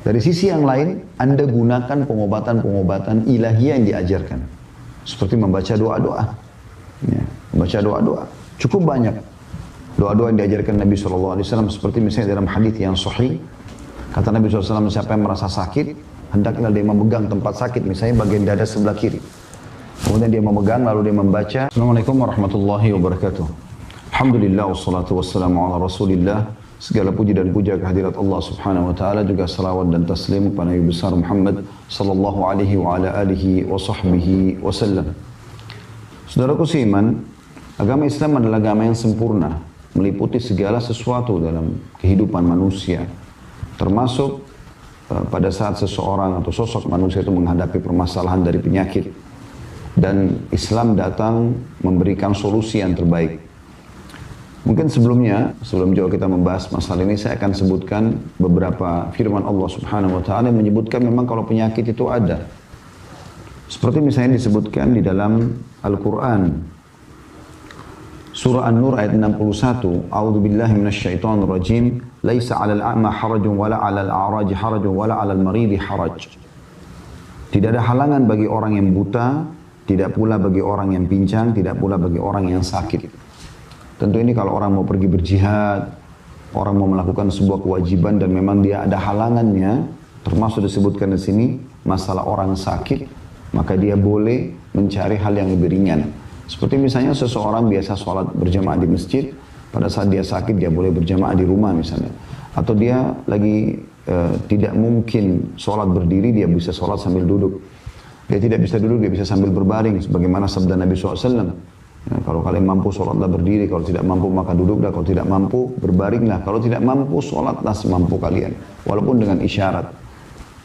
Dari sisi yang lain, Anda gunakan pengobatan-pengobatan ilahiyah yang diajarkan. Seperti membaca doa-doa. Ya, membaca doa-doa. Cukup banyak doa-doa yang diajarkan Nabi SAW. Seperti misalnya dalam hadis yang sahih. Kata Nabi SAW, siapa yang merasa sakit, hendaklah dia memegang tempat sakit. Misalnya bagian dada sebelah kiri. Kemudian dia memegang, lalu dia membaca. Assalamualaikum warahmatullahi wabarakatuh. Alhamdulillah, wassalatu wassalamu ala rasulillah. Segala puji dan puja kehadirat Allah subhanahu wa ta'ala, juga salawat dan taslim kepada Nabi besar Muhammad sallallahu alaihi wa ala alihi wa sahbihi wasallam. Saudaraku seiman, agama Islam adalah agama yang sempurna, meliputi segala sesuatu dalam kehidupan manusia, termasuk pada saat seseorang atau sosok manusia itu menghadapi permasalahan dari penyakit. Dan Islam datang memberikan solusi yang terbaik. Mungkin sebelum jauh kita membahas masalah ini, saya akan sebutkan beberapa firman Allah Subhanahu wa ta'ala yang menyebutkan memang kalau penyakit itu ada. Seperti misalnya disebutkan di dalam Al-Quran. Surah An-Nur ayat 61. A'udzu billahi minasyaitonir rajim. Laisa 'alal a'ma harajun wala 'alal a'raj harajun wala 'alal maridi haraj. Tidak ada halangan bagi orang yang buta, tidak pula bagi orang yang pincang, tidak pula bagi orang yang sakit. Tentu ini kalau orang mau pergi berjihad, orang mau melakukan sebuah kewajiban dan memang dia ada halangannya, termasuk disebutkan di sini masalah orang sakit, maka dia boleh mencari hal yang lebih ringan. Seperti misalnya seseorang biasa sholat berjamaah di masjid, pada saat dia sakit dia boleh berjamaah di rumah misalnya. Atau dia lagi tidak mungkin sholat berdiri, dia bisa sholat sambil duduk. Dia tidak bisa duduk, dia bisa sambil berbaring, sebagaimana sabda Nabi SAW. Ya, kalau kalian mampu sholatlah berdiri, kalau tidak mampu maka duduklah, kalau tidak mampu berbaringlah, kalau tidak mampu sholatlah semampu kalian, walaupun dengan isyarat.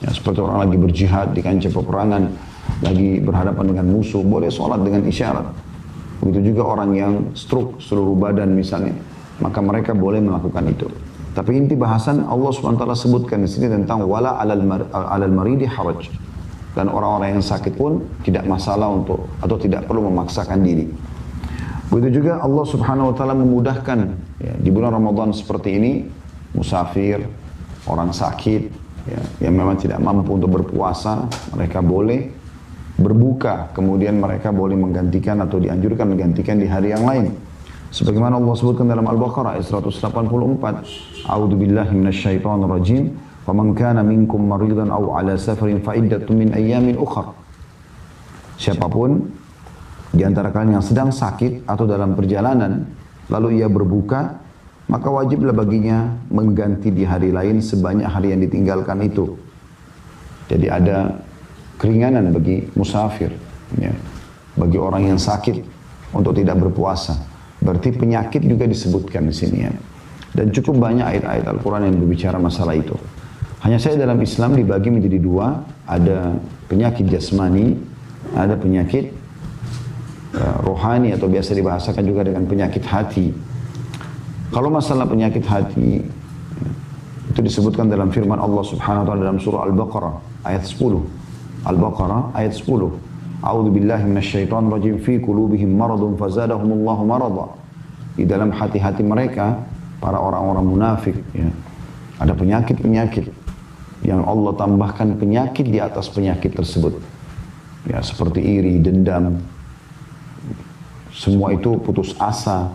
Ya, seperti orang lagi berjihad di kancah peperangan, lagi berhadapan dengan musuh, boleh sholat dengan isyarat. Begitu juga orang yang stroke seluruh badan misalnya, maka mereka boleh melakukan itu. Tapi inti bahasan Allah SWT sebutkan di sini tentang wala alal maridi haraj, dan orang-orang yang sakit pun tidak masalah untuk atau tidak perlu memaksakan diri. Begitu juga Allah Subhanahu wa ta'ala memudahkan ya, di bulan Ramadan seperti ini, musafir, orang sakit ya, yang memang tidak mampu untuk berpuasa, mereka boleh berbuka, kemudian mereka boleh menggantikan atau dianjurkan menggantikan di hari yang lain. Sebagaimana Allah sebutkan dalam Al-Baqarah ayat 184, A'udzu billahi minasyaitonir rajim, "Faman kana minkum maridan aw 'ala safarin fa iddatun min ayyamin ukhra." Siapapun di antara kalian yang sedang sakit atau dalam perjalanan, lalu ia berbuka, maka wajiblah baginya mengganti di hari lain sebanyak hari yang ditinggalkan itu. Jadi ada keringanan bagi musafir, ya, bagi orang yang sakit untuk tidak berpuasa. Berarti penyakit juga disebutkan di sini ya. Dan cukup banyak ayat-ayat Al-Quran yang berbicara masalah itu. Hanya saya dalam Islam dibagi menjadi dua, ada penyakit jasmani, ada penyakit rohani atau biasa dibahasakan juga dengan penyakit hati. Kalau masalah penyakit hati itu disebutkan dalam firman Allah Subhanahu wa ta'ala dalam surah Al-Baqarah ayat 10. Al-Baqarah ayat 10. A'udzu billahi minasyaitonir rajim, fi qulubihim maradun fazadahumullahu marada. Di dalam hati-hati mereka para orang-orang munafik ya, ada penyakit-penyakit yang Allah tambahkan penyakit di atas penyakit tersebut. Ya, seperti iri, dendam, semua itu putus asa,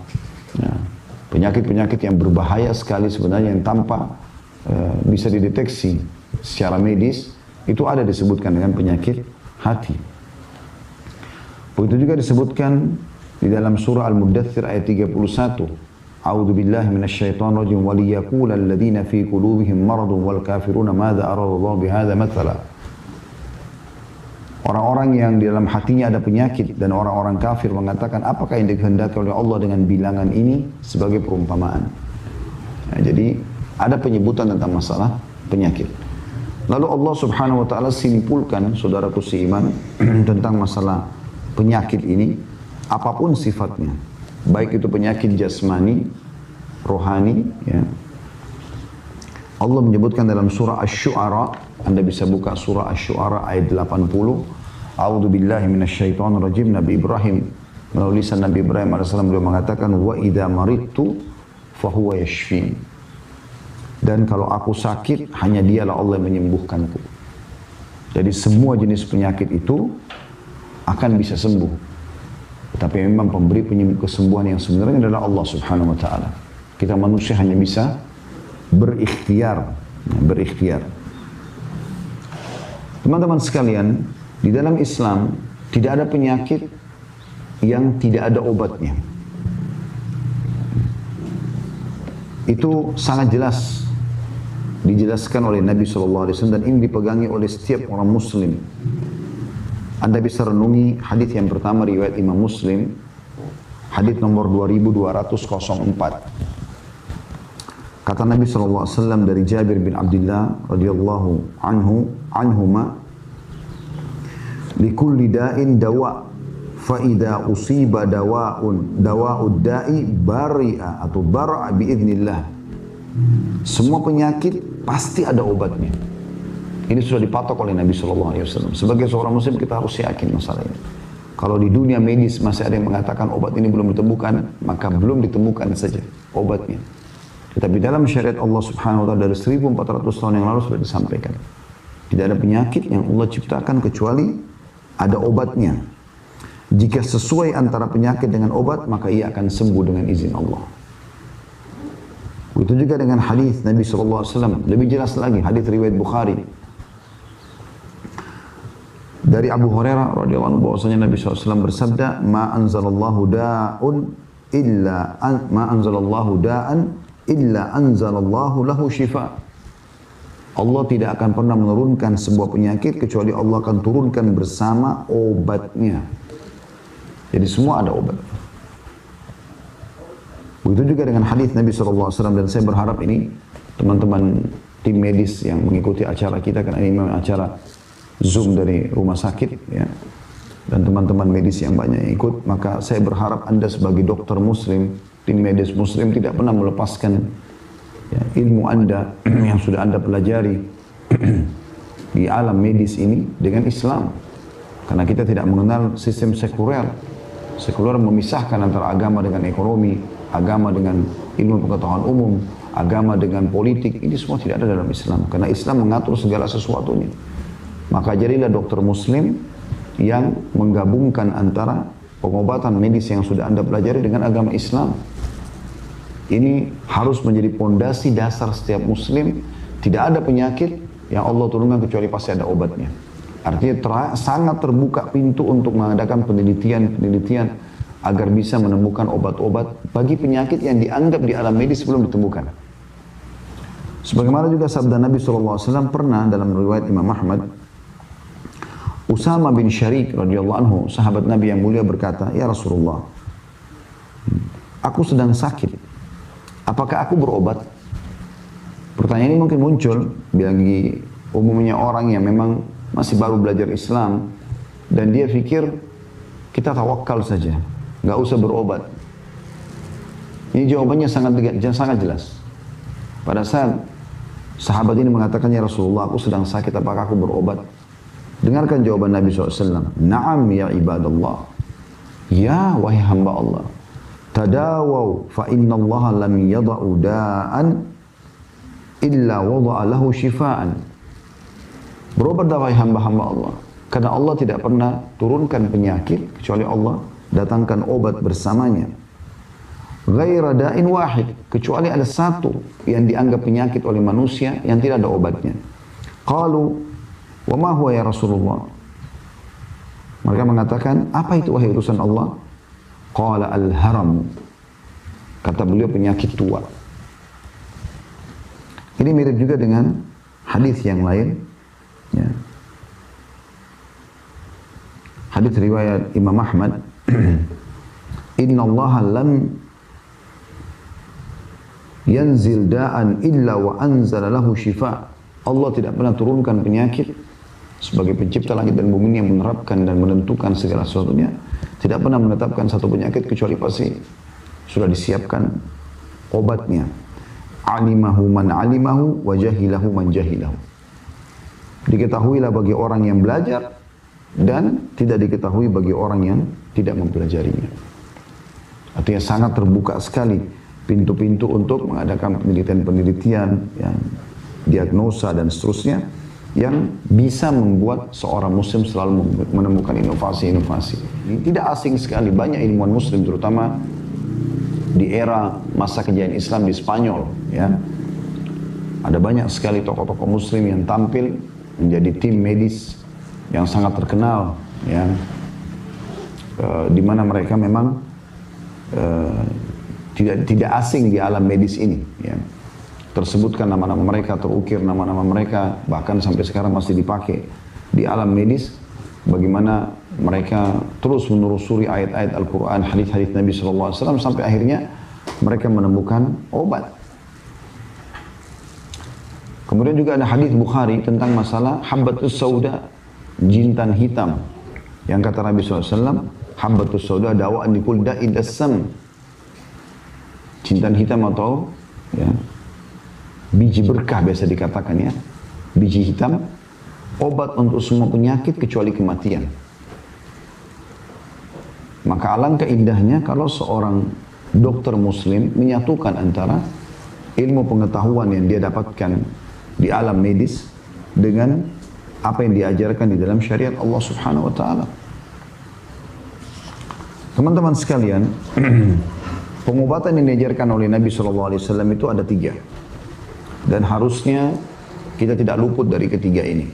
ya. Penyakit-penyakit yang berbahaya sekali sebenarnya yang tanpa bisa dideteksi secara medis, itu ada disebutkan dengan penyakit hati. Begitu juga disebutkan di dalam surah Al-Muddathir ayat 31, A'udzu billahi minasyaitonir rajim, wa liyaqula alladziina fi qulubihim maradun wal kafiruna madza aradallahu bihadza mathala. Orang-orang yang di dalam hatinya ada penyakit dan orang-orang kafir mengatakan apakah yang dikehendaki oleh Allah dengan bilangan ini sebagai perumpamaan. Nah, jadi ada penyebutan tentang masalah penyakit. Lalu Allah Subhanahu wa ta'ala simpulkan saudaraku seiman tentang masalah penyakit ini, apapun sifatnya, baik itu penyakit jasmani, rohani ya. Allah menyebutkan dalam surah Asy-Syu'ara, Anda bisa buka surah Asy-Syu'ara ayat 80. A'udzu billahi minasyaitonir rajim. Nabi Ibrahim, melalui lisan Nabi Ibrahim AS beliau mengatakan, wa idza maridtu fahuwa yashfin. Dan kalau aku sakit, hanya dialah Allah yang menyembuhkanku. Jadi semua jenis penyakit itu akan bisa sembuh. Tapi memang pemberi kesembuhan yang sebenarnya adalah Allah subhanahu wa ta'ala. Kita manusia hanya bisa berikhtiar. Berikhtiar. Teman-teman sekalian, di dalam Islam tidak ada penyakit yang tidak ada obatnya. Itu sangat jelas dijelaskan oleh Nabi SAW dan ini dipegangi oleh setiap orang Muslim. Anda bisa renungi hadis yang pertama riwayat Imam Muslim, hadis nomor 2204. Kata Nabi SAW dari Jabir bin Abdullah radhiyallahu anhuma, likulli da'in dawa, fa idza usiba dawa'ud da'i bari'a atau bar'a biidznillah. Semua penyakit pasti ada obatnya. Ini sudah dipatok oleh Nabi SAW. Sebagai seorang Muslim kita harus yakin masalah ini. Kalau di dunia medis masih ada yang mengatakan obat ini belum ditemukan, maka belum ditemukan saja obatnya. Tetapi dalam syariat Allah Subhanahu wa ta'ala dari 1400 tahun yang lalu sudah disampaikan. Tidak ada penyakit yang Allah ciptakan kecuali ada obatnya. Jika sesuai antara penyakit dengan obat, maka ia akan sembuh dengan izin Allah. Begitu juga dengan hadis Nabi SAW. Lebih jelas lagi, hadis riwayat Bukhari. Dari Abu Hurairah radhiyallahu anhu bahwasanya Nabi SAW bersabda, ma anzalallahu da'an illa anzalallahu lahu shifa. Allah tidak akan pernah menurunkan sebuah penyakit kecuali Allah akan turunkan bersama obatnya. Jadi semua ada obat. Begitu juga dengan hadis Nabi SAW, dan saya berharap ini teman-teman tim medis yang mengikuti acara kita, karena ini memang acara Zoom dari rumah sakit ya, dan teman-teman medis yang banyak yang ikut, maka saya berharap Anda sebagai dokter muslim, tim medis muslim tidak pernah melepaskan ya, ilmu Anda yang sudah Anda pelajari di alam medis ini dengan Islam. Karena kita tidak mengenal sistem sekuler. Sekuler memisahkan antara agama dengan ekonomi, agama dengan ilmu pengetahuan umum, agama dengan politik. Ini semua tidak ada dalam Islam. Karena Islam mengatur segala sesuatunya. Maka jadilah dokter muslim yang menggabungkan antara pengobatan medis yang sudah Anda pelajari dengan agama Islam. Ini harus menjadi pondasi dasar setiap muslim. Tidak ada penyakit yang Allah turunkan kecuali pasti ada obatnya. Artinya sangat terbuka pintu untuk mengadakan penelitian agar bisa menemukan obat-obat bagi penyakit yang dianggap di alam medis belum ditemukan. Sebagaimana juga sabda Nabi SAW pernah dalam riwayat Imam Ahmad, Usama bin Syariq radhiyallahu anhu, sahabat Nabi yang mulia berkata, ya Rasulullah, aku sedang sakit. Apakah aku berobat? Pertanyaan ini mungkin muncul bagi umumnya orang yang memang masih baru belajar Islam dan dia pikir kita tawakal saja, nggak usah berobat. Ini jawabannya sangat jelas. Pada saat sahabat ini mengatakan, ya Rasulullah, aku sedang sakit, apakah aku berobat? Dengarkan jawaban Nabi SAW. Naam ya ibadallah. Ya wahai hamba Allah. Tadawaw fa inna Allah lam yada'u da'an illa wada'a lahu shifaan. Berobatlah wahai hamba-hamba Allah. Karena Allah tidak pernah turunkan penyakit kecuali Allah datangkan obat bersamanya. Ghaira da'in wahid. Kecuali ada satu yang dianggap penyakit oleh manusia yang tidak ada obatnya. Qalu wa ma huwa ya Rasulullah? Mereka mengatakan, apa itu wahai utusan Allah? Qala al-haram. Kata beliau, penyakit tua. Ini mirip juga dengan hadis yang lain. Ya. Hadis riwayat Imam Ahmad. Inna Allah lam yanzil da'an illa wa anzala lahu shifa. Allah tidak pernah turunkan penyakit sebagai pencipta langit dan bumi yang menerapkan dan menentukan segala sesuatunya. Tidak pernah menetapkan satu penyakit kecuali pasti sudah disiapkan obatnya. Alimahu man alimahu wa jahilahu man jahilahu. Diketahuilah bagi orang yang belajar dan tidak diketahui bagi orang yang tidak mempelajarinya. Artinya sangat terbuka sekali pintu-pintu untuk mengadakan penelitian-penelitian yang diagnosa dan seterusnya yang bisa membuat seorang muslim selalu menemukan inovasi-inovasi. Ini tidak asing sekali, banyak ilmuwan muslim terutama di era masa kejayaan Islam di Spanyol, ya. Ada banyak sekali tokoh-tokoh muslim yang tampil menjadi tim medis yang sangat terkenal, ya. Di mana mereka memang tidak asing di alam medis ini, ya. Tersebutkan nama-nama mereka, terukir nama-nama mereka, bahkan sampai sekarang masih dipakai di alam medis. Bagaimana mereka terus menelusuri ayat-ayat Al-Quran, hadis-hadis Nabi SAW, sampai akhirnya mereka menemukan obat. Kemudian juga ada hadis Bukhari tentang masalah habbatus sauda, jintan hitam. Yang kata Nabi SAW, habbatus sauda dawa'an likul da'id as-sam. Jintan hitam atau ya, biji berkah biasa dikatakan, ya. Biji hitam, obat untuk semua penyakit kecuali kematian. Maka alangkah indahnya kalau seorang dokter muslim menyatukan antara ilmu pengetahuan yang dia dapatkan di alam medis dengan apa yang diajarkan di dalam syariat Allah Subhanahu wa taala. Teman-teman sekalian, pengobatan yang diajarkan oleh Nabi SAW itu ada 3. Dan harusnya kita tidak luput dari ketiga ini.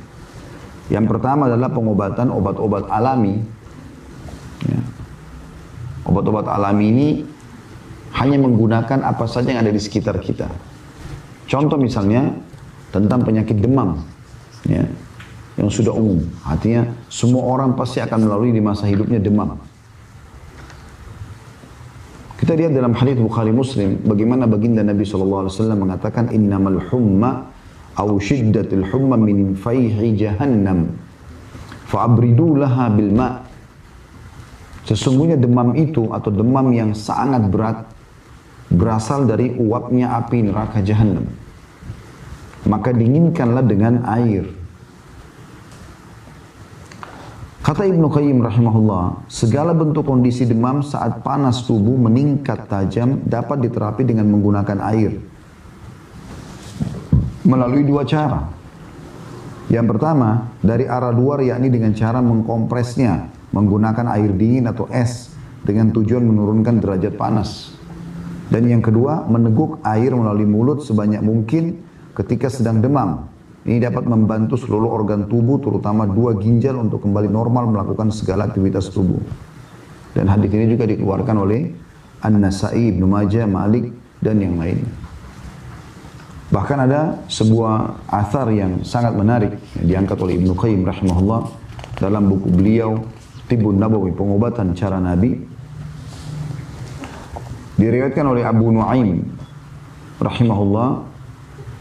Yang pertama adalah pengobatan obat-obat alami. Ya. Obat-obat alami ini hanya menggunakan apa saja yang ada di sekitar kita. Contoh misalnya tentang penyakit demam, ya, yang sudah umum. Artinya semua orang pasti akan melalui di masa hidupnya demam. Kita lihat dalam hadis Bukhari Muslim bagaimana baginda Nabi SAW mengatakan innamal humma aw shiddatul humma min fayhi jahannam fa'abridu laha bil ma'. Sesungguhnya demam itu atau demam yang sangat berat berasal dari uapnya api neraka jahannam. Maka dinginkanlah dengan air. Kata Ibnu Qayyim rahimahullah, segala bentuk kondisi demam saat panas tubuh meningkat tajam dapat diterapi dengan menggunakan air. Melalui 2 cara. Yang pertama, dari arah luar yakni dengan cara mengkompresnya, menggunakan air dingin atau es dengan tujuan menurunkan derajat panas. Dan yang kedua, meneguk air melalui mulut sebanyak mungkin ketika sedang demam. Ini dapat membantu seluruh organ tubuh, terutama 2 ginjal untuk kembali normal melakukan segala aktivitas tubuh. Dan hadis ini juga dikeluarkan oleh An-Nasa'i, Ibnu Majah, Malik, dan yang lain. Bahkan ada sebuah athar yang sangat menarik yang diangkat oleh Ibnu Qayyim rahimahullah dalam buku beliau Tibbun Nabawi, pengobatan cara Nabi. Diriwayatkan oleh Abu Nuaim rahimahullah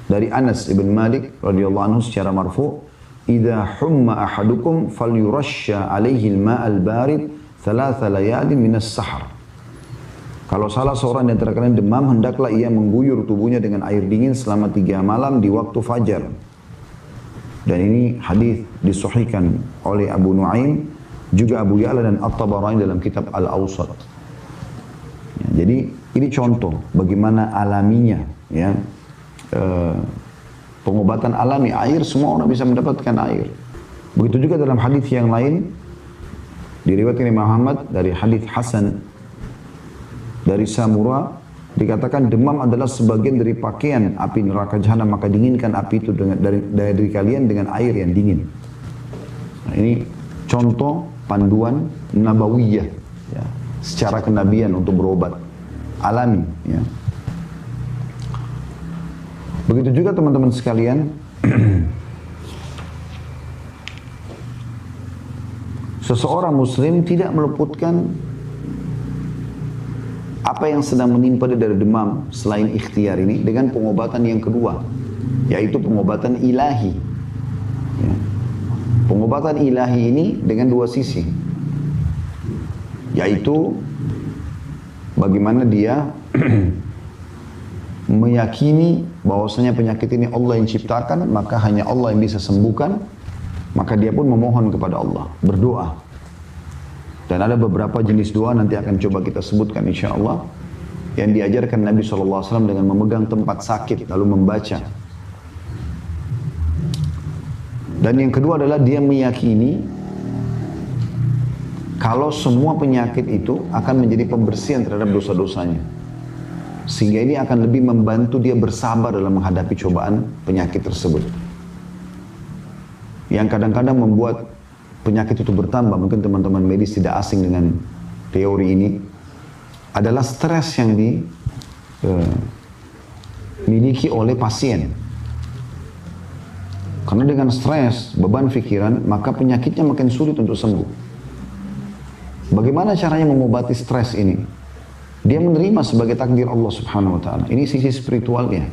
dari Anas ibn Malik radhiyallahu anhu secara marfu, "Idza humma ahadukum falyurashsha alaihi al-ma'al barid 3 layalin min as-sahar." Kalau salah seorang di antara kalian demam, hendaklah ia mengguyur tubuhnya dengan air dingin selama 3 malam di waktu fajar. Dan ini hadis disahihkan oleh Abu Nuaim, juga Abu Ya'la dan At-Tabarani dalam kitab Al-Awsat. Ya, jadi ini contoh bagaimana alaminya, ya. Pengobatan alami, air, semua orang bisa mendapatkan air. Begitu juga dalam hadis yang lain diriwayatkan Imam Ahmad dari hadis Hasan dari Samura, dikatakan demam adalah sebagian dari pakaian api neraka jahanam, maka dinginkan api itu dari kalian dengan air yang dingin. Nah, ini contoh panduan nabawiyah, ya, secara kenabian untuk berobat alami, ya. Begitu juga teman-teman sekalian, seseorang muslim tidak meluputkan apa yang sedang menimpa dia dari demam selain ikhtiar ini dengan pengobatan yang kedua, yaitu pengobatan ilahi. Ya. Pengobatan ilahi ini dengan 2 sisi, yaitu bagaimana dia meyakini bahwasanya penyakit ini Allah yang ciptakan, maka hanya Allah yang bisa sembuhkan, maka dia pun memohon kepada Allah, berdoa. Dan ada beberapa jenis doa nanti akan coba kita sebutkan insya Allah. yang diajarkan Nabi SAW dengan memegang tempat sakit lalu membaca. Dan yang kedua adalah dia meyakini kalau semua penyakit itu akan menjadi pembersihan terhadap dosa-dosanya. Sehingga ini akan lebih membantu dia bersabar dalam menghadapi cobaan penyakit tersebut. Yang kadang-kadang membuat penyakit itu bertambah, mungkin teman-teman medis tidak asing dengan teori ini, adalah stres yang dimiliki oleh pasien. Karena dengan stres, beban pikiran, maka penyakitnya makin sulit untuk sembuh. Bagaimana caranya mengobati stres ini? Dia menerima sebagai takdir Allah Subhanahu wa taala. Ini sisi spiritualnya.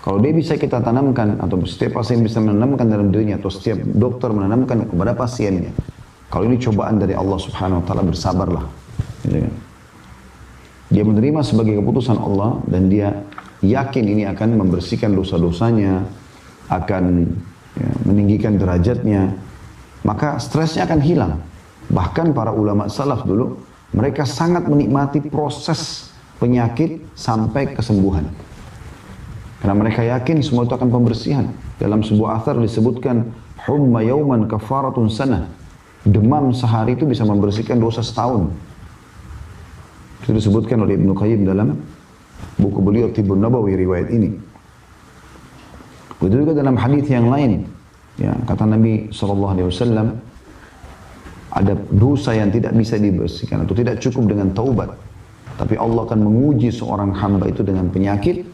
Kalau dia bisa kita tanamkan, atau setiap pasien bisa menanamkan dalam dirinya, atau setiap dokter menanamkan kepada pasiennya, kalau ini cobaan dari Allah Subhanahu wa taala, bersabarlah. Gitu kan? Dia menerima sebagai keputusan Allah, dan dia yakin ini akan membersihkan dosa-dosanya, akan meninggikan derajatnya, maka stresnya akan hilang. Bahkan para ulama salaf dulu, mereka sangat menikmati proses penyakit sampai kesembuhan. Karena mereka yakin semua itu akan pembersihan. Dalam sebuah athar disebutkan, humma yauman kafaratun sanah. Demam sehari itu bisa membersihkan dosa setahun. Itu disebutkan oleh Ibnu Qayyim dalam buku beliau Tibbun Nabawi, riwayat ini. Begitu juga dalam hadis yang lain, ya, kata Nabi SAW, ada dosa yang tidak bisa dibersihkan atau tidak cukup dengan taubat, tapi Allah akan menguji seorang hamba itu dengan penyakit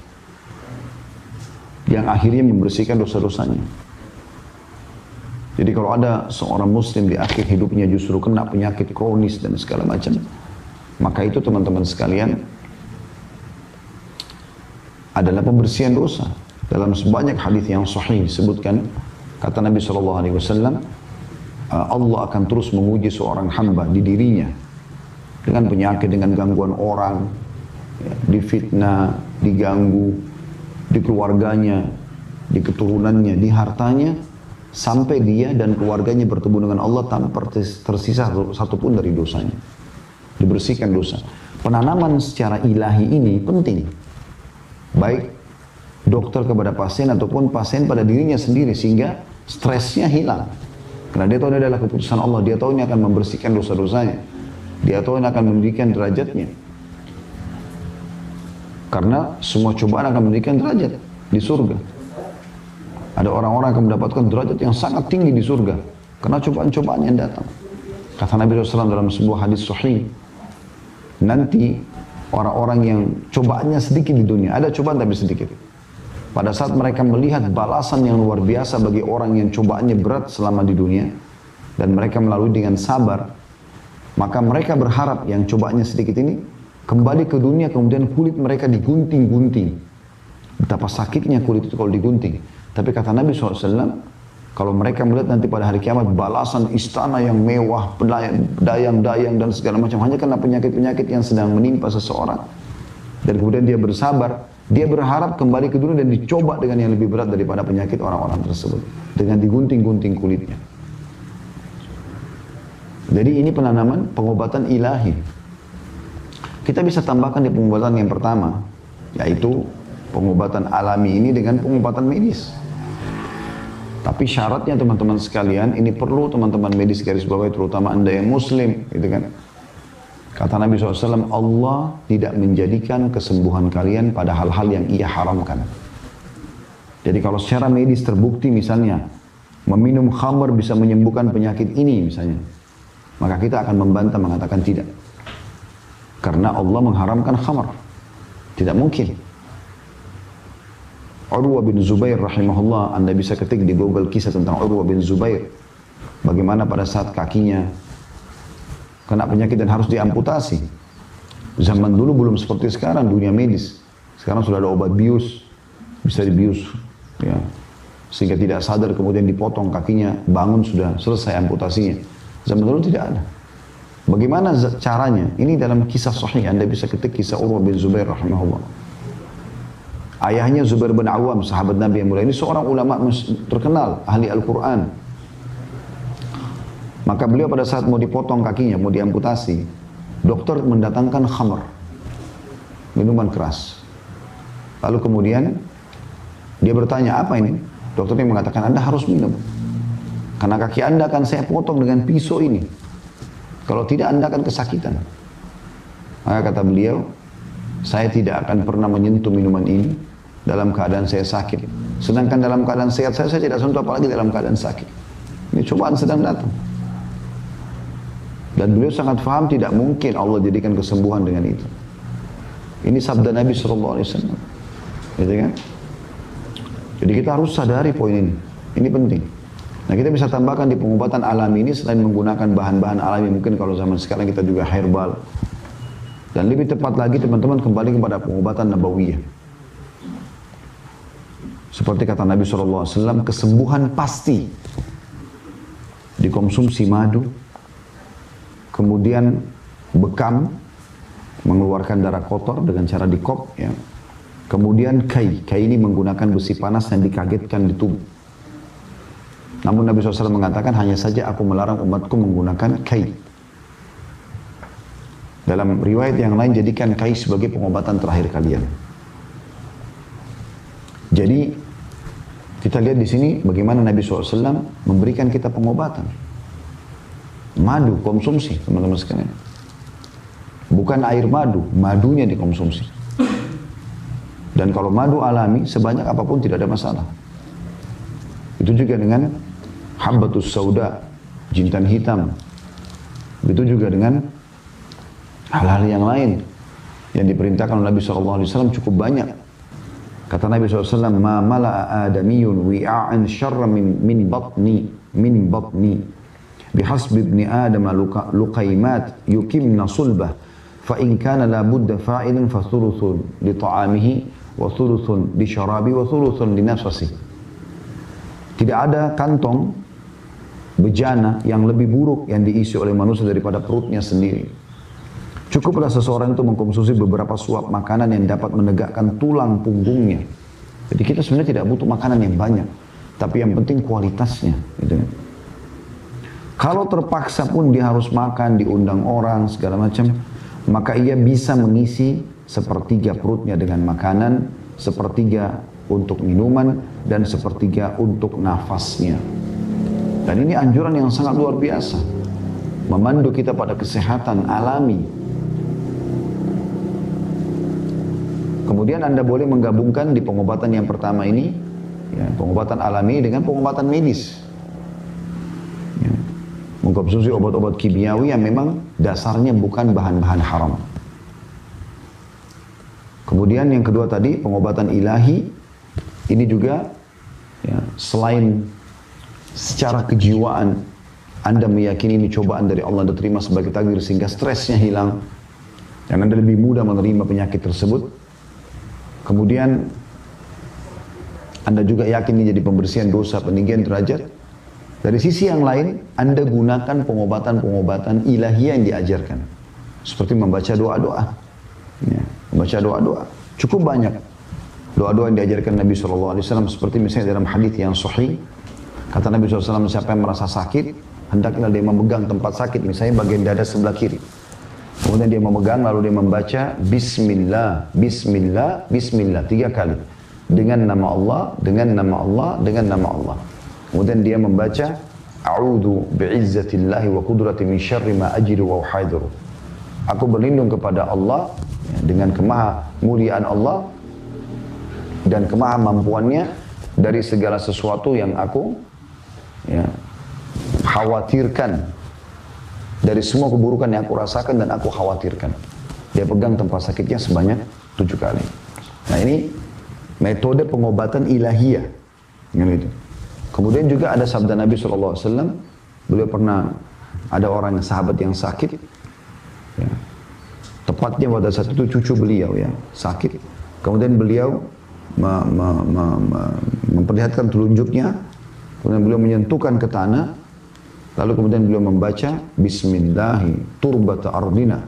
yang akhirnya membersihkan dosa-dosanya. Jadi kalau ada seorang muslim di akhir hidupnya justru kena penyakit kronis dan segala macam, maka itu teman-teman sekalian adalah pembersihan dosa. Dalam sebanyak hadis yang sahih disebutkan, kata Nabi SAW, Allah akan terus menguji seorang hamba di dirinya dengan penyakit, dengan gangguan orang, ya, difitnah, diganggu, di keluarganya, di keturunannya, di hartanya, sampai dia dan keluarganya bertemu dengan Allah tanpa tersisa satupun dari dosanya. Dibersihkan dosa. Penanaman secara ilahi ini penting, baik dokter kepada pasien ataupun pasien pada dirinya sendiri, sehingga stresnya hilang. Karena dia tahu ini adalah keputusan Allah, dia tahu ini akan membersihkan dosa-dosanya, dia tahu ini akan meninggikan derajatnya. Karena semua cobaan akan meninggikan derajat di surga. Ada orang-orang yang mendapatkan derajat yang sangat tinggi di surga karena cobaan-cobaan yang datang. Kata Nabi SAW dalam sebuah hadis sahih, nanti orang-orang yang cobaannya sedikit di dunia, ada cobaan tapi sedikit, pada saat mereka melihat balasan yang luar biasa bagi orang yang cobaannya berat selama di dunia, dan mereka melalui dengan sabar, maka mereka berharap yang cobaannya sedikit ini kembali ke dunia, kemudian kulit mereka digunting-gunting. Betapa sakitnya kulit itu kalau digunting. Tapi kata Nabi SAW, kalau mereka melihat nanti pada hari kiamat balasan istana yang mewah, dayang-dayang dan segala macam, hanya karena penyakit-penyakit yang sedang menimpa seseorang, dan kemudian dia bersabar, dia berharap kembali ke dunia dan dicoba dengan yang lebih berat daripada penyakit orang-orang tersebut, dengan digunting-gunting kulitnya. Jadi ini penanaman pengobatan ilahi. Kita bisa tambahkan di pengobatan yang pertama, yaitu pengobatan alami ini dengan pengobatan medis. Tapi syaratnya teman-teman sekalian, ini perlu teman-teman medis garis bawahi, terutama anda yang muslim, gitu kan. Kata Nabi SAW, Allah tidak menjadikan kesembuhan kalian pada hal-hal yang ia haramkan. Jadi kalau secara medis terbukti misalnya, meminum khamr bisa menyembuhkan penyakit ini misalnya, maka kita akan membantah, mengatakan tidak. Karena Allah mengharamkan khamr. Tidak mungkin. Urwa bin Zubair rahimahullah, anda bisa ketik di Google kisah tentang Urwa bin Zubair. Bagaimana pada saat kakinya kena penyakit dan harus diamputasi. Zaman dulu belum seperti sekarang dunia medis. Sekarang sudah ada obat bius, bisa dibius, ya, sehingga tidak sadar kemudian dipotong kakinya, bangun sudah selesai amputasinya. Zaman dulu tidak ada. Bagaimana caranya? Ini dalam kisah sahih, anda bisa ketik kisah Urwa bin Zubair rahimahullah. Ayahnya Zubair bin Awam, sahabat Nabi yang mulia, ini seorang ulama terkenal, ahli Al-Quran. Maka beliau pada saat mau dipotong kakinya, mau diamputasi, dokter mendatangkan khamr. minuman keras. Lalu kemudian dia bertanya, apa ini? Dokternya mengatakan, Anda harus minum. Karena kaki Anda akan saya potong dengan pisau ini. Kalau tidak, Anda akan kesakitan. Maka kata beliau, saya tidak akan pernah menyentuh minuman ini dalam keadaan saya sakit. Sedangkan dalam keadaan sehat saya tidak sentuh, apalagi dalam keadaan sakit. Ini cobaan sedang datang. Dan beliau sangat faham tidak mungkin Allah jadikan kesembuhan dengan itu. Ini sabda Nabi SAW. Gitu kan? Jadi kita harus sadari poin ini. Ini penting. Nah, kita bisa tambahkan di pengobatan alami ini selain menggunakan bahan-bahan alami, mungkin kalau zaman sekarang kita juga herbal. Dan lebih tepat lagi teman-teman kembali kepada pengobatan nabawiyah. Seperti kata Nabi SAW, kesembuhan pasti dikonsumsi madu, kemudian bekam, mengeluarkan darah kotor dengan cara dikop, ya. Kemudian kai ini menggunakan besi panas yang dikagetkan di tubuh. Namun Nabi SAW mengatakan, hanya saja aku melarang umatku menggunakan kai. Dalam riwayat yang lain, jadikan kai sebagai pengobatan terakhir kalian. Jadi, kita lihat di sini bagaimana Nabi SAW memberikan kita pengobatan. Madu, konsumsi, teman-teman sekalian. Bukan air madu, madunya dikonsumsi. Dan kalau madu alami, sebanyak apapun tidak ada masalah. Itu juga dengan habbatus sauda, jintan hitam. Itu juga dengan hal-hal yang lain yang diperintahkan oleh Nabi SAW cukup banyak. Kata Nabi SAW, ma mala'a adamiyun wi'a'an syarra min batni bihasbi ibni adam luqaymat yukimna sulbah fa in kana la budda fa'ilan fa thuluthun li ta'amihi wa thuluthun li syarabi wa thuluthun li nafasi. Tidak ada kantong bejana yang lebih buruk yang diisi oleh manusia daripada perutnya sendiri. Cukuplah seseorang itu mengkonsumsi beberapa suap makanan yang dapat menegakkan tulang punggungnya. Jadi kita sebenarnya tidak butuh makanan yang banyak, tapi yang penting kualitasnya. Gitu. Kalau terpaksa pun dia harus makan, diundang orang, segala macam, maka ia bisa mengisi sepertiga perutnya dengan makanan, sepertiga untuk minuman, dan sepertiga untuk nafasnya. Dan ini anjuran yang sangat luar biasa, memandu kita pada kesehatan alami. Kemudian Anda boleh menggabungkan di pengobatan yang pertama ini, ya, pengobatan alami dengan pengobatan medis. Ya, mengkonsumsi obat-obat kimiawi yang memang dasarnya bukan bahan-bahan haram. Kemudian yang kedua tadi, pengobatan ilahi, ini juga ya, selain secara kejiwaan Anda meyakini ini cobaan dari Allah, Anda terima sebagai takdir sehingga stresnya hilang dan Anda lebih mudah menerima penyakit tersebut. Kemudian Anda juga yakin ini jadi pembersihan dosa, peninggian derajat. Dari sisi yang lain, Anda gunakan pengobatan-pengobatan ilahiyah yang diajarkan. Seperti membaca doa-doa. Ya, membaca doa-doa. Cukup banyak doa-doa yang diajarkan Nabi SAW. Seperti misalnya dalam hadis yang sahih, kata Nabi SAW, siapa yang merasa sakit, hendaklah dia memegang tempat sakit, misalnya bagian dada sebelah kiri. Kemudian dia memegang, lalu dia membaca Bismillah, Bismillah, Bismillah 3 kali. Dengan nama Allah, dengan nama Allah, dengan nama Allah. Kemudian dia membaca A'udhu bi'izzatillahi wa qudrati min syarri ma ajidu wa uhadiru. Aku berlindung kepada Allah ya, dengan kemahamuliaan Allah dan kemahamampuannya dari segala sesuatu yang aku ya, khawatirkan, dari semua keburukan yang aku rasakan dan aku khawatirkan. Dia pegang tempat sakitnya sebanyak 7 kali. Nah ini metode pengobatan ilahiyah. Gitu. Kemudian juga ada sabda Nabi SAW. Beliau pernah ada orang sahabat yang sakit. Ya. Tepatnya pada saat itu cucu beliau ya sakit. Kemudian beliau memperlihatkan telunjuknya. Kemudian beliau menyentuhkan ke tanah. Lalu kemudian beliau membaca Bismillahi turbata ardina,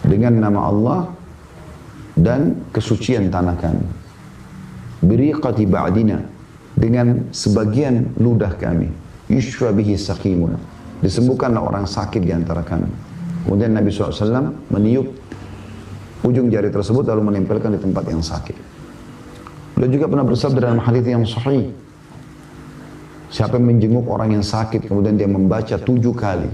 dengan nama Allah dan kesucian tanah kami. Biriqati ba'dina, dengan sebagian ludah kami. Yushfa bihi saqimun, disembuhkanlah orang sakit di antara kami. Kemudian Nabi SAW meniup ujung jari tersebut lalu menempelkan di tempat yang sakit. Beliau juga pernah bersabda dalam hadis yang sahih, siapa yang menjenguk orang yang sakit kemudian dia membaca 7 kali,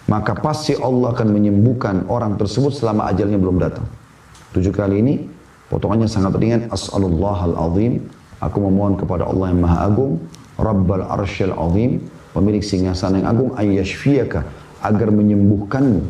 maka pasti Allah akan menyembuhkan orang tersebut selama ajalnya belum datang. 7 kali ini potongannya sangat ringan. As'alullahal azim, aku memohon kepada Allah yang maha agung, Rabbal arsyil azim, pemilik singgasana yang agung, ayyashfiyaka, agar menyembuhkanmu.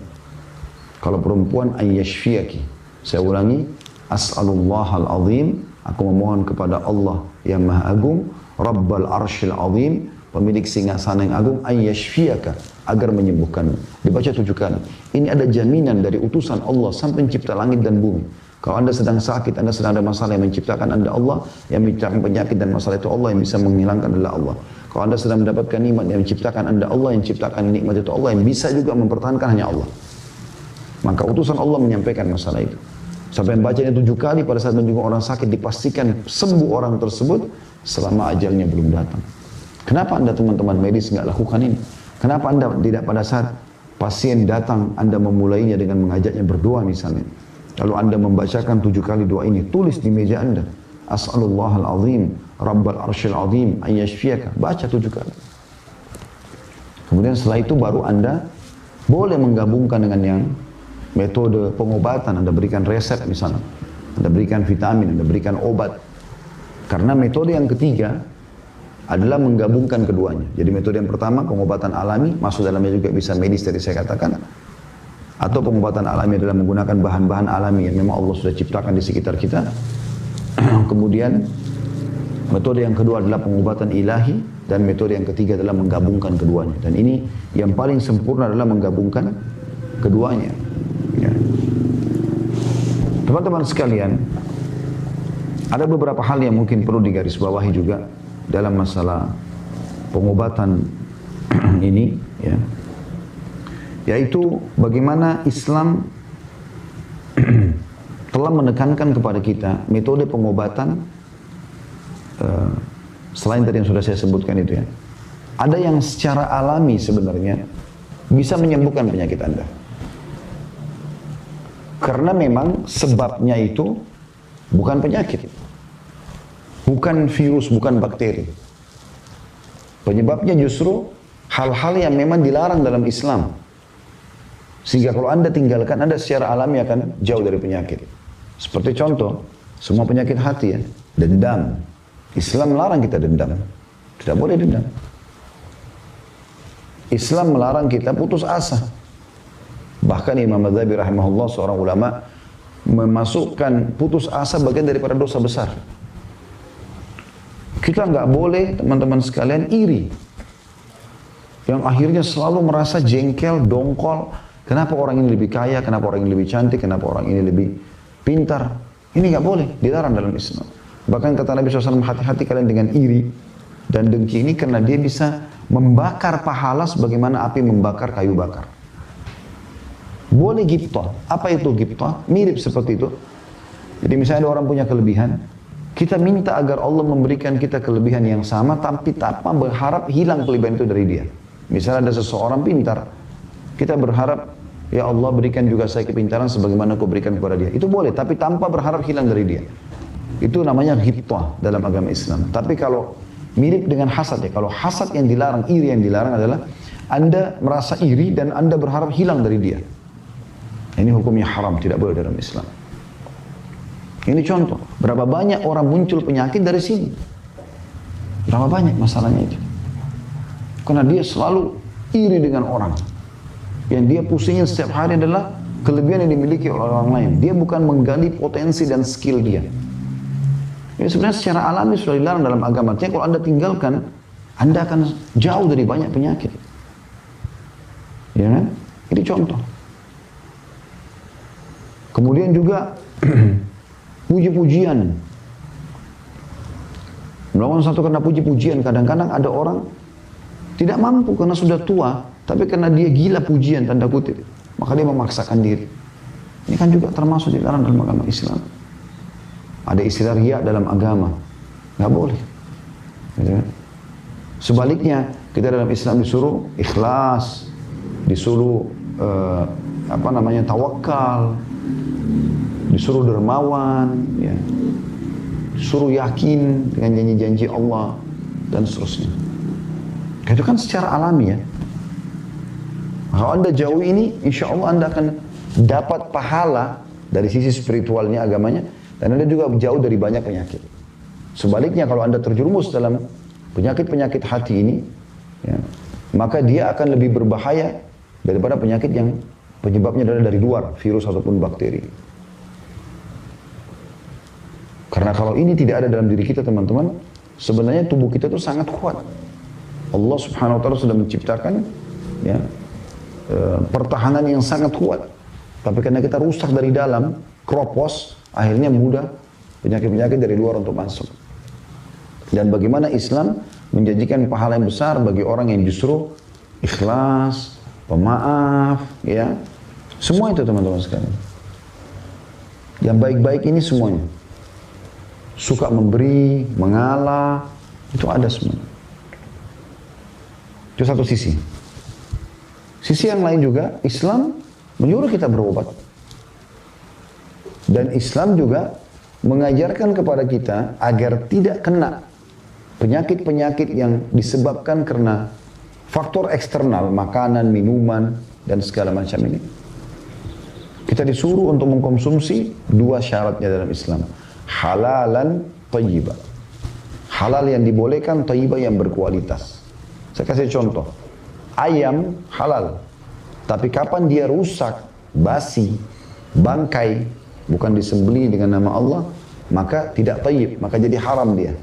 Kalau perempuan, ayyashfiyaki. Saya ulangi, as'alullahal azim, aku memohon kepada Allah yang maha agung, Rabbal arsyil azim, pemilik singgasana yang agung, ayyashfiyaka, agar menyembuhkanmu. Dibaca 7 kali. Ini ada jaminan dari utusan Allah sampai mencipta langit dan bumi. Kalau anda sedang sakit, anda sedang ada masalah, yang menciptakan anda Allah, yang menciptakan penyakit dan masalah itu Allah, yang bisa menghilangkan adalah Allah. Kalau anda sedang mendapatkan nikmat, yang menciptakan anda Allah, yang menciptakan nikmat itu Allah, yang bisa juga mempertahankan hanya Allah. Maka utusan Allah menyampaikan masalah itu. Sampai membacanya 7 kali pada saat menjenguk orang sakit, dipastikan sembuh orang tersebut selama ajalnya belum datang. Kenapa anda teman-teman medis nggak lakukan ini? Kenapa anda tidak pada saat pasien datang, anda memulainya dengan mengajaknya berdoa misalnya. Lalu anda membacakan 7 kali doa ini, tulis di meja anda. As'alullahal azim, Rabbal arsyil azim, ayyashfiyaka. Baca 7 kali. Kemudian setelah itu baru anda boleh menggabungkan dengan yang metode pengobatan. Anda berikan resep misalnya. Anda berikan vitamin, anda berikan obat. Karena metode yang ketiga adalah menggabungkan keduanya. Jadi metode yang pertama, pengobatan alami, masuk dalamnya juga bisa medis tadi saya katakan. Atau pengobatan alami adalah menggunakan bahan-bahan alami yang memang Allah sudah ciptakan di sekitar kita. Kemudian metode yang kedua adalah pengobatan ilahi, dan metode yang ketiga adalah menggabungkan keduanya. Dan ini yang paling sempurna adalah menggabungkan keduanya. Ya. Teman-teman sekalian, ada beberapa hal yang mungkin perlu digarisbawahi juga dalam masalah pengobatan ini, ya. Yaitu bagaimana Islam telah menekankan kepada kita metode pengobatan selain tadi yang sudah saya sebutkan itu ya. Ada yang secara alami sebenarnya bisa menyembuhkan penyakit Anda. Karena memang sebabnya itu bukan penyakit, bukan virus, bukan bakteri. Penyebabnya justru hal-hal yang memang dilarang dalam Islam. Sehingga kalau Anda tinggalkan, Anda secara alami akan jauh dari penyakit. Seperti contoh, semua penyakit hati ya, dendam. Islam melarang kita dendam. Tidak boleh dendam. Islam melarang kita putus asa. Bahkan Imam Madzhabi rahimahullah, seorang ulama, memasukkan putus asa bagian daripada dosa besar. Kita nggak boleh, teman-teman sekalian, iri. Yang akhirnya selalu merasa jengkel, dongkol. Kenapa orang ini lebih kaya, kenapa orang ini lebih cantik, kenapa orang ini lebih pintar. Ini nggak boleh, dilarang dalam Islam. Bahkan kata Nabi SAW, hati-hati kalian dengan iri dan dengki ini, karena dia bisa membakar pahala sebagaimana api membakar kayu bakar. Boleh ghibthah. Apa itu ghibthah? Mirip seperti itu. Jadi misalnya ada orang punya kelebihan, kita minta agar Allah memberikan kita kelebihan yang sama, tapi tanpa berharap hilang kelebihan itu dari dia. Misalnya ada seseorang pintar, kita berharap, ya Allah berikan juga saya kepintaran sebagaimana Kau berikan kepada dia. Itu boleh, tapi tanpa berharap hilang dari dia. Itu namanya ghibthah dalam agama Islam. Tapi kalau mirip dengan hasad ya, kalau hasad yang dilarang, iri yang dilarang adalah Anda merasa iri dan Anda berharap hilang dari dia. Ini hukumnya haram, tidak boleh dalam Islam. Ini contoh, berapa banyak orang muncul penyakit dari sini. Berapa banyak masalahnya itu. Karena dia selalu iri dengan orang. Yang dia pusingin setiap hari adalah kelebihan yang dimiliki oleh orang lain. Dia bukan menggali potensi dan skill dia. Ini sebenarnya secara alami sudah dilarang dalam agama. Artinya kalau Anda tinggalkan, Anda akan jauh dari banyak penyakit. Ya kan? Ini contoh. Kemudian juga puji-pujian. Melakukan satu karena puji-pujian. Kadang-kadang ada orang tidak mampu karena sudah tua, tapi karena dia gila pujian, tanda kutip, maka dia memaksakan diri. Ini kan juga termasuk dilarang dalam agama Islam. Ada istilah riya dalam agama, nggak boleh. Sebaliknya, kita dalam Islam disuruh ikhlas, disuruh tawakal, disuruh dermawan, ya, disuruh yakin dengan janji-janji Allah dan seterusnya. Itu kan secara alami ya. Kalau Anda jauhi ini, insya Allah Anda akan dapat pahala dari sisi spiritualnya, agamanya, dan Anda juga jauh dari banyak penyakit. Sebaliknya kalau Anda terjerumus dalam penyakit-penyakit hati ini, ya, maka dia akan lebih berbahaya daripada penyakit yang penyebabnya adalah dari luar, virus ataupun bakteri. Karena kalau ini tidak ada dalam diri kita teman-teman, sebenarnya tubuh kita itu sangat kuat. Allah Subhanahu wa ta'ala sudah menciptakan, ya, pertahanan yang sangat kuat. Tapi karena kita rusak dari dalam, kropos, akhirnya mudah penyakit-penyakit dari luar untuk masuk. Dan bagaimana Islam menjanjikan pahala yang besar bagi orang yang justru ikhlas, pemaaf, ya. Semua itu teman-teman sekalian. Yang baik-baik ini semuanya. Suka memberi, mengalah, itu ada semua. Itu satu sisi. Sisi yang lain juga, Islam menyuruh kita berobat. Dan Islam juga mengajarkan kepada kita agar tidak kena penyakit-penyakit yang disebabkan karena faktor eksternal, makanan, minuman, dan segala macam ini. Kita disuruh untuk mengkonsumsi dua syaratnya dalam Islam. Halalan thayyibah. Halal yang dibolehkan, thayyibah yang berkualitas. Saya kasih contoh. Ayam halal, tapi kapan dia rusak, basi, bangkai, bukan disembelih dengan nama Allah, maka tidak thayyib, maka jadi haram dia.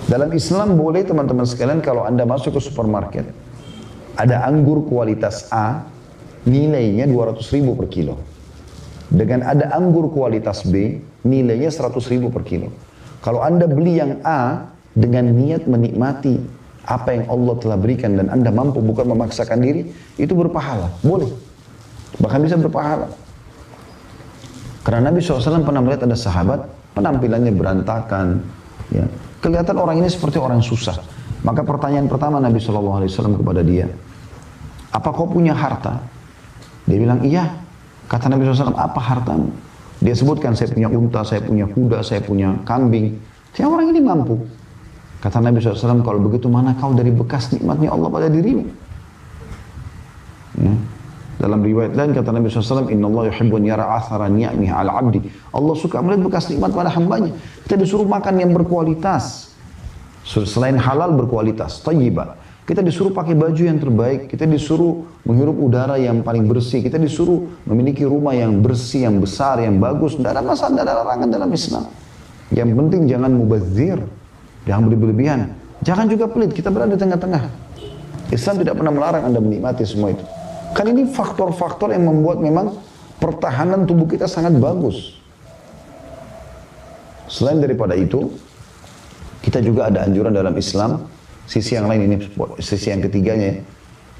Dalam Islam boleh teman-teman sekalian kalau Anda masuk ke supermarket, ada anggur kualitas A, nilainya 200.000 per kilo. Dengan ada anggur kualitas B, nilainya 100.000 per kilo. Kalau Anda beli yang A dengan niat menikmati apa yang Allah telah berikan dan Anda mampu, bukan memaksakan diri, itu berpahala, boleh. Bahkan bisa berpahala. Karena Nabi SAW pernah melihat ada sahabat, penampilannya berantakan, ya. Kelihatan orang ini seperti orang susah. Maka pertanyaan pertama Nabi SAW kepada dia, apa kau punya harta? Dia bilang, iya. Kata Nabi SAW, apa hartamu? Dia sebutkan, saya punya unta, saya punya kuda, saya punya kambing. Saya orang ini mampu. Kata Nabi SAW, kalau begitu mana kau dari bekas nikmatnya Allah pada dirimu? Ya. Dalam riwayat lain kata Nabi SAW, Inna Allah yuhibbun yara athara ni'amihi ala abdi. Allah suka melihat bekas nikmat pada hambanya. Kita disuruh makan yang berkualitas. Selain halal berkualitas, thayyibah. Kita disuruh pakai baju yang terbaik. Kita disuruh menghirup udara yang paling bersih. Kita disuruh memiliki rumah yang bersih, yang besar, yang bagus. Tidak ada masalah, tidak ada larangan dalam Islam. Yang penting jangan mubazir. Jangan berlebihan. Jangan juga pelit, kita berada di tengah-tengah. Islam tidak pernah melarang Anda menikmati semua itu. Kan ini faktor-faktor yang membuat memang pertahanan tubuh kita sangat bagus. Selain daripada itu, kita juga ada anjuran dalam Islam, sisi yang lain ini, sisi yang ketiganya,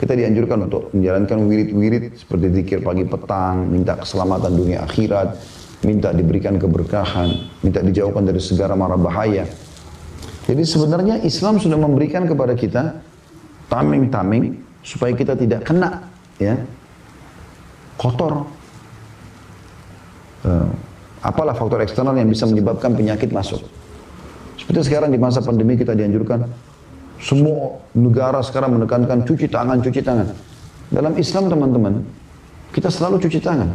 kita dianjurkan untuk menjalankan wirid-wirid seperti zikir pagi petang, minta keselamatan dunia akhirat, minta diberikan keberkahan, minta dijauhkan dari segala mara bahaya. Jadi sebenarnya Islam sudah memberikan kepada kita tameng-tameng supaya kita tidak kena, ya, kotor. Apalah faktor eksternal yang bisa menyebabkan penyakit masuk. Seperti sekarang di masa pandemi kita dianjurkan, semua negara sekarang menekankan cuci tangan, cuci tangan. Dalam Islam teman-teman, kita selalu cuci tangan.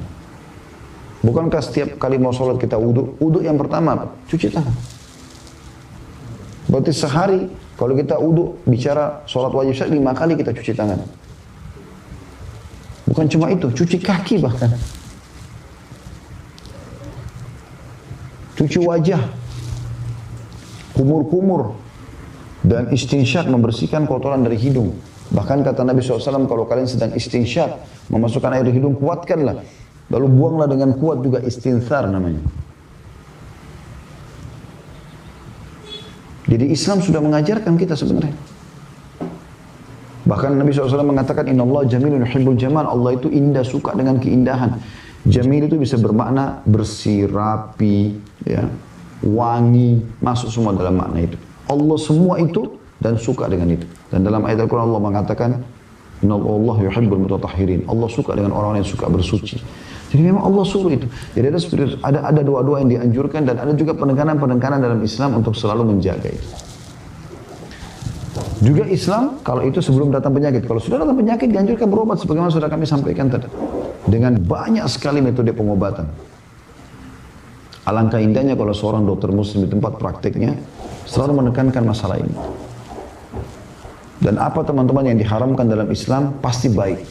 Bukankah setiap kali mau sholat kita wudhu yang pertama apa? Cuci tangan. Berarti sehari kalau kita wudhu bicara sholat wajib 5 kali kita cuci tangan. Bukan cuma itu, cuci kaki bahkan. Cuci wajah, kumur-kumur, dan istinsyak membersihkan kotoran dari hidung. Bahkan kata Nabi SAW, kalau kalian sedang istinsyak, memasukkan air di hidung, kuatkanlah. Lalu buanglah dengan kuat juga, istinthar namanya. Jadi Islam sudah mengajarkan kita sebenarnya. Bahkan Nabi SAW mengatakan, Inna Allah jamilun yuhibbul jamal. Allah itu indah, suka dengan keindahan. Jamil itu bisa bermakna bersih, rapi, ya, wangi, masuk semua dalam makna itu. Allah semua itu dan suka dengan itu. Dan dalam ayat Al-Quran Allah mengatakan, Inna Allah yuhibbul mutatahhirin. Allah suka dengan orang-orang yang suka bersuci. Jadi Jadi memang Allah suruh itu. Jadi ada doa-doa yang dianjurkan dan ada juga penekanan-penekanan dalam Islam untuk selalu menjaga itu. Juga Islam, kalau itu sebelum datang penyakit. Kalau sudah datang penyakit, dianjurkan berobat sebagaimana sudah kami sampaikan tadi. Dengan banyak sekali metode pengobatan. Alangkah indahnya kalau seorang dokter muslim di tempat prakteknya selalu menekankan masalah ini. Dan apa teman-teman yang diharamkan dalam Islam pasti baik.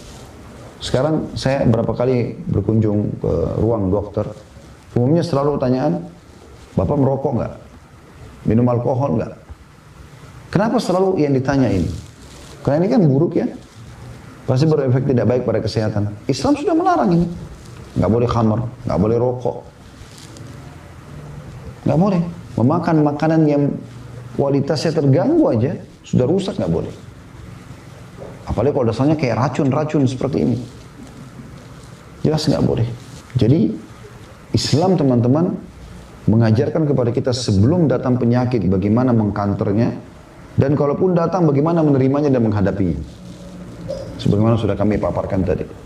Sekarang saya berapa kali berkunjung ke ruang dokter, umumnya selalu pertanyaan, Bapak merokok nggak? Minum alkohol nggak? Kenapa selalu yang ditanya ini? Karena ini kan buruk ya. Pasti berefek tidak baik pada kesehatan. Islam sudah melarang ini. Nggak boleh khamar, nggak boleh rokok. Nggak boleh. Memakan makanan yang kualitasnya terganggu aja, sudah rusak nggak boleh. Apalagi kalau dasarnya kayak racun-racun seperti ini. Jelas nggak boleh. Jadi Islam teman-teman mengajarkan kepada kita sebelum datang penyakit bagaimana mengkanternya. Dan kalaupun datang bagaimana menerimanya dan menghadapinya. Sebagaimana sudah kami paparkan tadi.